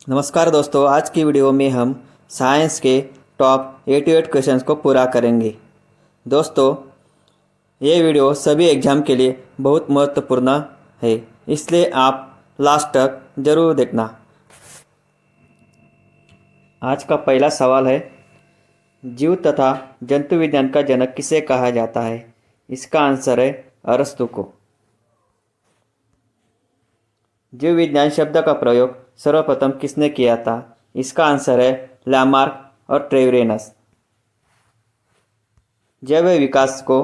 नमस्कार दोस्तों, आज की वीडियो में हम साइंस के टॉप 88 क्वेश्चंस को पूरा करेंगे। दोस्तों, ये वीडियो सभी एग्जाम के लिए बहुत महत्वपूर्ण है, इसलिए आप लास्ट तक ज़रूर देखना। आज का पहला सवाल है, जीव तथा जंतु विज्ञान का जनक किसे कहा जाता है? इसका आंसर है अरस्तु को। जीव विज्ञान शब्द का प्रयोग सर्वप्रथम किसने किया था? इसका आंसर है लैमार्क और ट्रेवेनस। जैव विकास को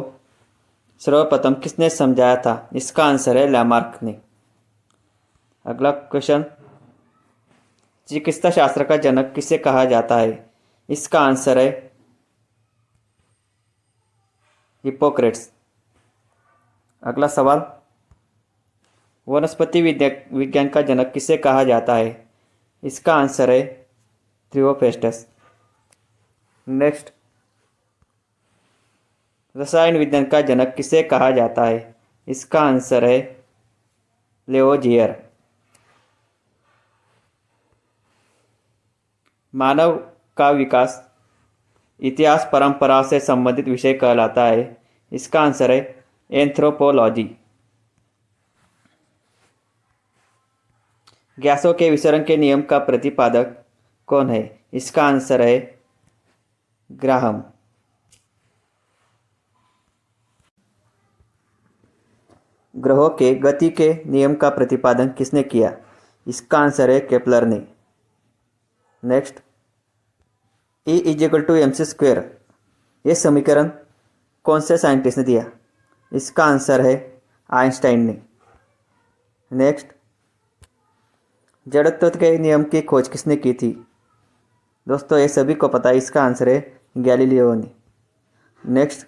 सर्वप्रथम किसने समझाया था? इसका आंसर है लैमार्क ने। अगला क्वेश्चन, चिकित्सा शास्त्र का जनक किसे कहा जाता है? इसका आंसर है हिप्पोक्रेट्स। अगला सवाल, वनस्पति विज्ञान का जनक किसे कहा जाता है? इसका आंसर है थियोफ्रेस्टस। नेक्स्ट, रसायन विज्ञान का जनक किसे कहा जाता है? इसका आंसर है लेवोजियर। मानव का विकास इतिहास परंपरा से संबंधित विषय कहलाता है। इसका आंसर है एंथ्रोपोलॉजी। गैसों के विसरण के नियम का प्रतिपादक कौन है? इसका आंसर है ग्राहम। ग्रहों के गति के नियम का प्रतिपादन किसने किया? इसका आंसर है केपलर ने। नेक्स्ट, E=mc², ये समीकरण कौन से साइंटिस्ट ने दिया? इसका आंसर है आइंस्टाइन ने। नेक्स्ट, जड़त्व के नियम की खोज किसने की थी? दोस्तों, ये सभी को पता है, इसका आंसर है गैलीलियो ने। नेक्स्ट,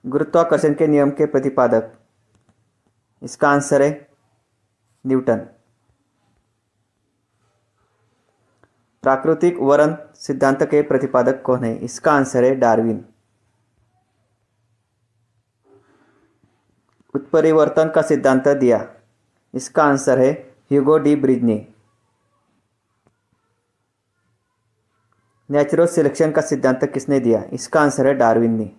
गुरुत्वाकर्षण के नियम के प्रतिपादक, इसका आंसर है न्यूटन। प्राकृतिक वर्ण सिद्धांत के प्रतिपादक कौन है? इसका आंसर है डार्विन। उत्परिवर्तन का सिद्धांत दिया, इसका आंसर है ह्यूगो डी ब्रिज ने। नेचुरल सिलेक्शन का सिद्धांत किसने दिया? इसका आंसर है डार्विन ने।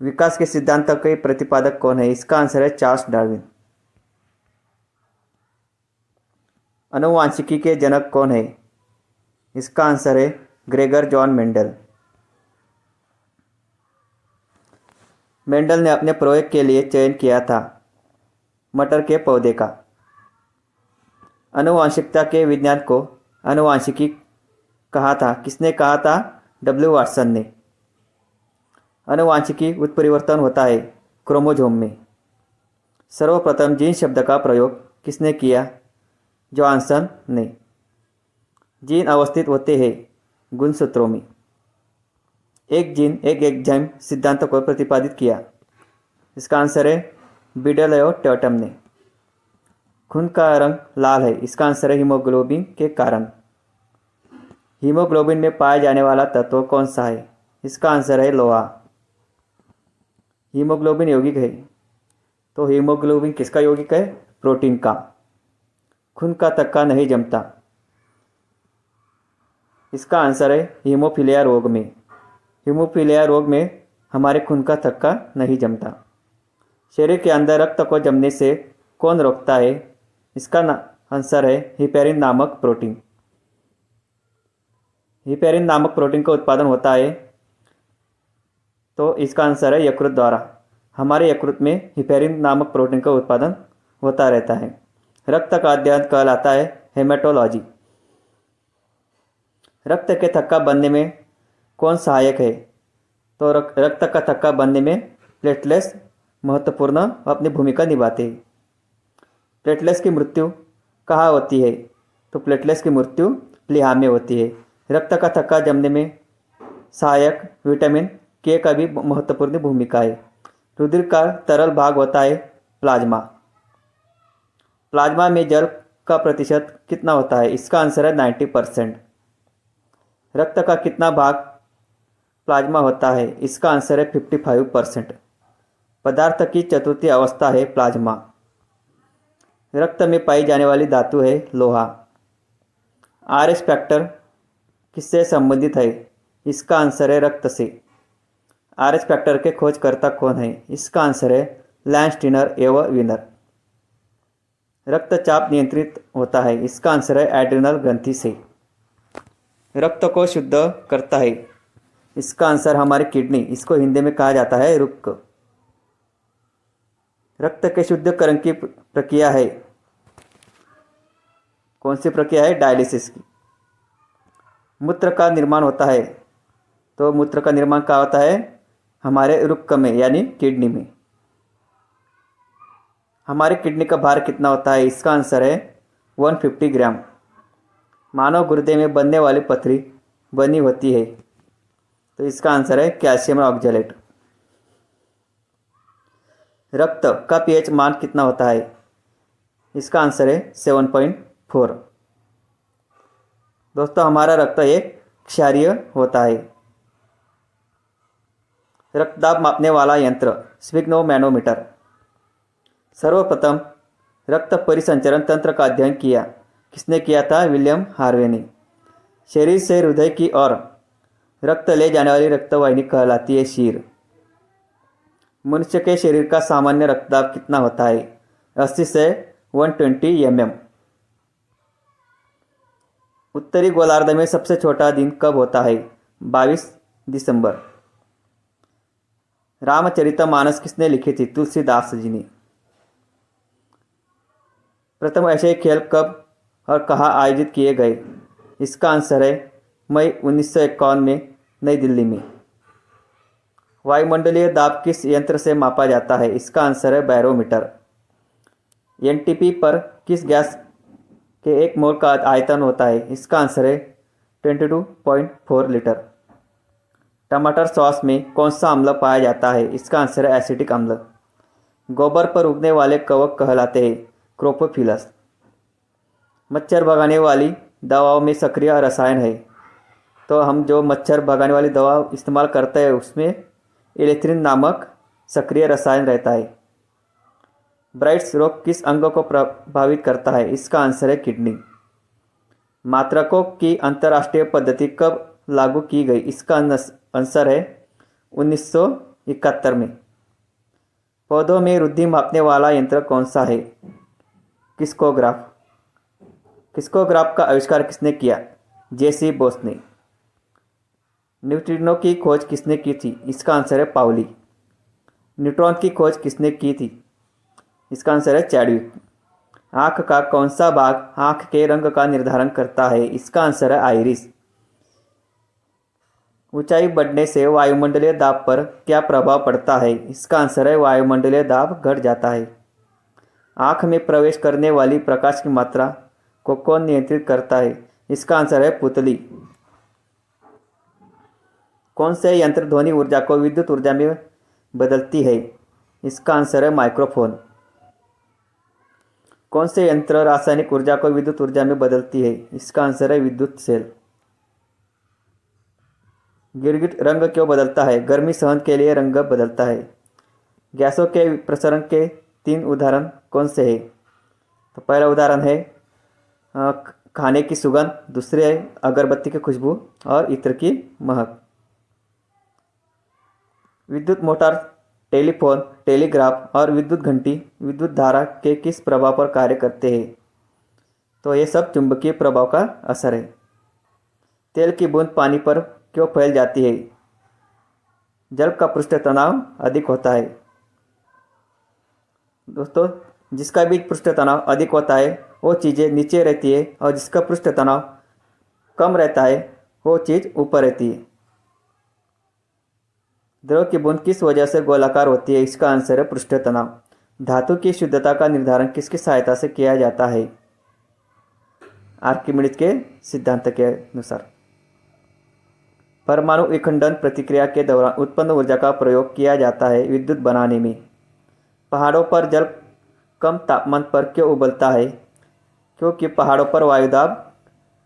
विकास के सिद्धांत के प्रतिपादक कौन है? इसका आंसर है चार्ल्स डार्विन। आनुवांशिकी के जनक कौन है? इसका आंसर है ग्रेगर जॉन मेंडल। मेंडल ने अपने प्रयोग के लिए चयन किया था मटर के पौधे का। आनुवांशिकता के विज्ञान को आनुवांशिकी कहा था, किसने कहा था? डब्ल्यू वाटसन ने। आनुवांशिकी उत्परिवर्तन होता है क्रोमोसोम में। सर्वप्रथम जीन शब्द का प्रयोग किसने किया? जॉनसन ने। जीन अवस्थित होते हैं गुणसूत्रों में। एक जीन एक एंजाइम सिद्धांत को प्रतिपादित किया। इसका आंसर है बिडल और टॉटम ने। खून का रंग लाल है, इसका आंसर है हीमोग्लोबिन के कारण। हीमोग्लोबिन में पाया जाने वाला तत्व कौन सा है? इसका आंसर है लोहा। हीमोग्लोबिन यौगिक है, तो हीमोग्लोबिन किसका यौगिक है? प्रोटीन का। खून का थक्का नहीं जमता, इसका आंसर है हीमोफीलिया रोग में। हीमोफीलिया रोग में हमारे खून का थक्का नहीं जमता। शरीर के अंदर रक्त को जमने से कौन रोकता है? इसका आंसर है हिपेरिन नामक प्रोटीन। हिपेरिन नामक प्रोटीन का उत्पादन होता है, तो इसका आंसर है यकृत द्वारा। हमारे यकृत में हिपेरिन नामक प्रोटीन का उत्पादन होता रहता है। रक्त का अध्ययन कहलाता है हेमेटोलॉजी। रक्त के थक्का बनने में कौन सहायक है? तो रक्त का थक्का बनने में प्लेटलेट्स महत्वपूर्ण अपनी भूमिका निभाते हैं। प्लेटलेट्स की मृत्यु कहाँ होती है? तो प्लेटलेट्स की मृत्यु प्लीहा में होती है। रक्त का थक्का जमने में सहायक विटामिन के का भी महत्वपूर्ण भूमिका है। रुधिर का तरल भाग होता है प्लाज्मा। प्लाज्मा में जल का प्रतिशत कितना होता है? इसका आंसर है 90%। रक्त का कितना भाग प्लाज्मा होता है? इसका आंसर है 55%। पदार्थ की चतुर्थी अवस्था है प्लाज्मा। रक्त में पाई जाने वाली धातु है लोहा। आरएस फैक्टर किससे संबंधित है? इसका आंसर है रक्त से। आरएस फैक्टर के खोजकर्ता कौन है? इसका आंसर है लैंडस्टीनर एवं विनर। रक्तचाप नियंत्रित होता है? इसका आंसर है एड्रिनल ग्रंथि से। रक्त को शुद्ध करता है? इसका आंसर हमारी किडनी, इसको हिंदी में कहा जाता है रुक्क। रक्त के शुद्धिकरण की प्रक्रिया है? कौन सी प्रक्रिया है? डायलिसिस की। मूत्र का निर्माण होता है? तो मूत्र का निर्माण कहाँ होता है? हमारे रुक्क में यानी किडनी में। हमारी किडनी का भार कितना होता है? इसका आंसर है 150 ग्राम। मानव गुर्दे में बनने वाली पथरी बनी होती है? तो इसका आंसर है कैल्शियम ऑक्जेलेट। रक्त का पीएच मान कितना होता है? इसका आंसर है 7.4। दोस्तों, हमारा रक्त एक क्षारीय होता है। रक्तदाब मापने वाला यंत्र स्फिग्नोमैनोमीटर। सर्वप्रथम रक्त परिसंचरण तंत्र का अध्ययन किया किसने किया था? विलियम हार्वे ने। शरीर से हृदय की ओर रक्त ले जाने वाली रक्तवाहिनी कहलाती है शीर। मनुष्य के शरीर का सामान्य रक्तदाब कितना होता है? 80 से 120 mm। उत्तरी गोलार्ध में सबसे छोटा दिन कब होता है? 22 दिसंबर। रामचरितमानस किसने लिखी थी? तुलसीदास जी ने। प्रथम एशियाई खेल कब और कहाँ आयोजित किए गए? इसका आंसर है मई 1951 में नई दिल्ली में। वायुमंडलीय दाब किस यंत्र से मापा जाता है? इसका आंसर है बैरोमीटर। एनटीपी पर किस गैस के 1 मोल का आयतन होता है? इसका आंसर है 22.4 लीटर। टमाटर सॉस में कौन सा अम्ल पाया जाता है? इसका आंसर है एसिटिक अम्ल। गोबर पर उगने वाले कवक कहलाते हैं क्रोपोफिलस। मच्छर भगाने वाली दवाओं में सक्रिय रसायन है? तो हम जो मच्छर भगाने वाली दवा इस्तेमाल करते हैं उसमें इलेथ्रिन नामक सक्रिय रसायन रहता है। ब्राइट्स रोग किस अंग को प्रभावित करता है? इसका आंसर है किडनी। मात्रकों की अंतर्राष्ट्रीय पद्धति कब लागू की गई? इसका आंसर है 1971 में। पौधों में वृद्धि मापने वाला यंत्र कौन सा है? किस्कोग्राफ। किस्कोग्राफ का आविष्कार किसने किया? जेसी बोस ने। न्यूट्रिनो की खोज किसने की थी? इसका आंसर है पाउली। न्यूट्रॉन की खोज किसने की थी? इसका आंसर है चैडविक। आँख का कौन सा भाग आँख के रंग का निर्धारण करता है? इसका आंसर है आइरिस। ऊंचाई बढ़ने से वायुमंडलीय दाब पर क्या प्रभाव पड़ता है? इसका आंसर है वायुमंडलीय दाब घट जाता है। आँख में प्रवेश करने वाली प्रकाश की मात्रा को कौन नियंत्रित करता है? इसका आंसर है पुतली। कौन से यंत्र ध्वनि ऊर्जा को विद्युत ऊर्जा में बदलती है? इसका आंसर है माइक्रोफोन। कौन से यंत्र रासायनिक ऊर्जा को विद्युत ऊर्जा में बदलती है? इसका आंसर है विद्युत सेल। गिरगिट रंग क्यों बदलता है? गर्मी सहन के लिए रंग बदलता है। गैसों के प्रसरण के 3 उदाहरण कौन से हैं? तो पहला उदाहरण है खाने की सुगंध, दूसरे है अगरबत्ती की खुशबू और इत्र की महक। विद्युत मोटर, टेलीफोन, टेलीग्राफ और विद्युत घंटी विद्युत धारा के किस प्रभाव पर कार्य करते हैं? तो ये सब चुंबकीय प्रभाव का असर है। तेल की बूंद पानी पर क्यों फैल जाती है? जल का पृष्ठ तनाव अधिक होता है। दोस्तों, जिसका भी पृष्ठ तनाव अधिक होता है वो चीज़ें नीचे रहती है और जिसका पृष्ठ तनाव कम रहता है वो चीज़ ऊपर रहती है। द्रव की बूंद किस वजह से गोलाकार होती है? इसका आंसर है पृष्ठ तनाव। धातु की शुद्धता का निर्धारण किसकी सहायता से किया जाता है? आर्किमिडीज के सिद्धांत के अनुसार। परमाणु विखंडन प्रक्रिया के दौरान उत्पन्न ऊर्जा का प्रयोग किया जाता है विद्युत बनाने में। पहाड़ों पर जल कम तापमान पर क्यों उबलता है? क्योंकि पहाड़ों पर वायुदाब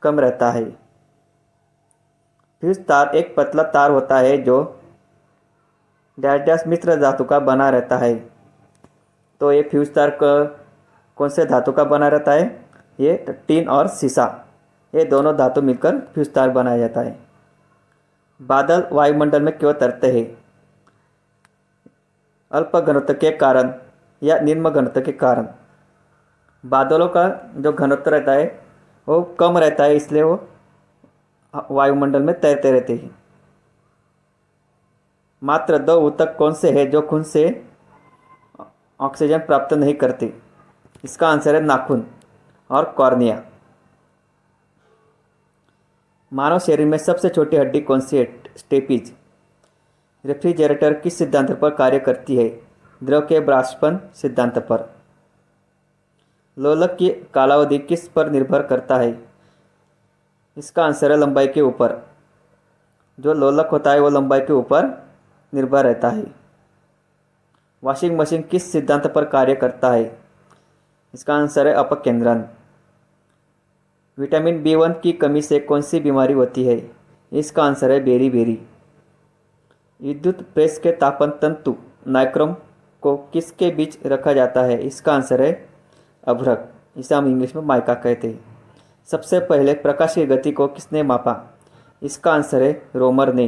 कम रहता है। फ्यूज तार एक पतला तार होता है जो डैश डैश मिश्र धातु का बना रहता है। तो ये फ्यूज तार का कौन से धातु का बना रहता है? ये टीन और सीसा, ये दोनों धातु मिलकर फ्यूज बनाया जाता है। बादल वायुमंडल में क्यों तैरते हैं? अल्प घनत्व के कारण या निम्न घनत्व के कारण। बादलों का जो घनत्व रहता है वो कम रहता है, इसलिए वो वायुमंडल में तैरते रहते हैं। मात्र 2 ऊतक कौन से हैं जो खून से ऑक्सीजन प्राप्त नहीं करते? इसका आंसर है नाखून और कॉर्निया। मानव शरीर में सबसे छोटी हड्डी कौन सी है? स्टेपीज। रेफ्रिजरेटर किस सिद्धांत पर कार्य करती है? द्रव के बाष्पन सिद्धांत पर। लोलक की कालावधि किस पर निर्भर करता है? इसका आंसर है लंबाई के ऊपर। जो लोलक होता है वो लंबाई के ऊपर निर्भर रहता है। वॉशिंग मशीन किस सिद्धांत पर कार्य करता है? इसका आंसर है अपकेंद्रन। विटामिन B1 की कमी से कौन सी बीमारी होती है? इसका आंसर है बेरी। विद्युत प्रेस के तापन तंतु नाइक्रोम को किसके बीच रखा जाता है? इसका आंसर है अभ्रक, इसे हम इंग्लिश में माइका कहते हैं। सबसे पहले प्रकाश की गति को किसने मापा? इसका आंसर है रोमर ने।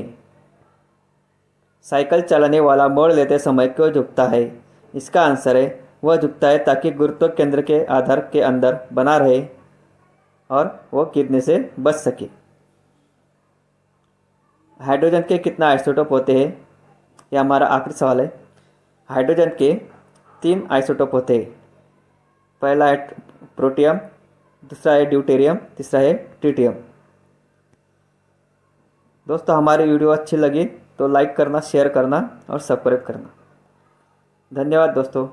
साइकिल चलाने वाला मोड़ लेते समय क्यों झुकता है? इसका आंसर है वह झुकता है ताकि गुरुत्व केंद्र के आधार के अंदर बना रहे और वो गिरने से बच सके। हाइड्रोजन के कितना आइसोटोप होते हैं? यह हमारा आखिरी सवाल है। हाइड्रोजन के 3 आइसोटोप होते हैं। पहला है प्रोटियम, दूसरा है ड्यूटेरियम, तीसरा है ट्रिटियम। दोस्तों हमारी वीडियो अच्छी लगी तो लाइक करना, शेयर करना और सब्सक्राइब करना। धन्यवाद दोस्तों।